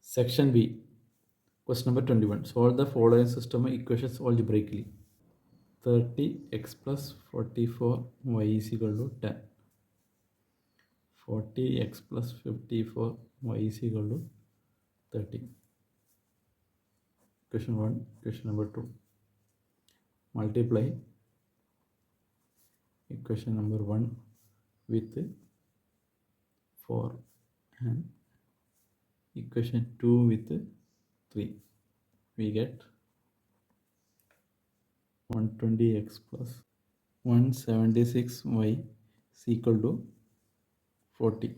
Section B. Question number 21. Solve the following system of equations algebraically. 30x plus 44y is equal to 10. 40x plus 54y is equal to 30. Question 1. Question number 2. Multiply equation number 1 with 4 and equation 2 with 3. We get 120x plus 176y is equal to 40.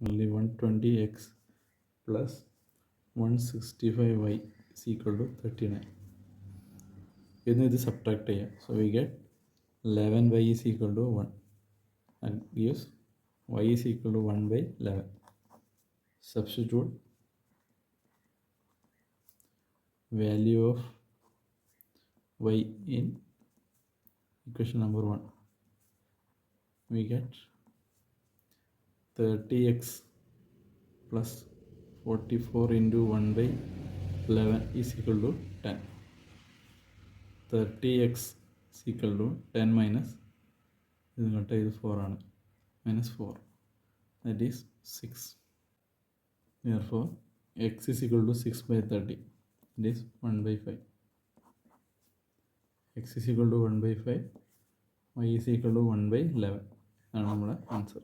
Only 120x plus 165y is equal to 39. Then this subtract here. So we get 11y is equal to 1 and gives y is equal to 1 by 11. Substitute value of y in equation number 1. We get 30x plus 44 into 1 by 11 is equal to 10. 30x is equal to 10 minus 4 minus 4, that is 6. Therefore x is equal to 6 by 30, that is 1 by 5. X is equal to 1 by 5, y is equal to 1 by 11. That's our answer.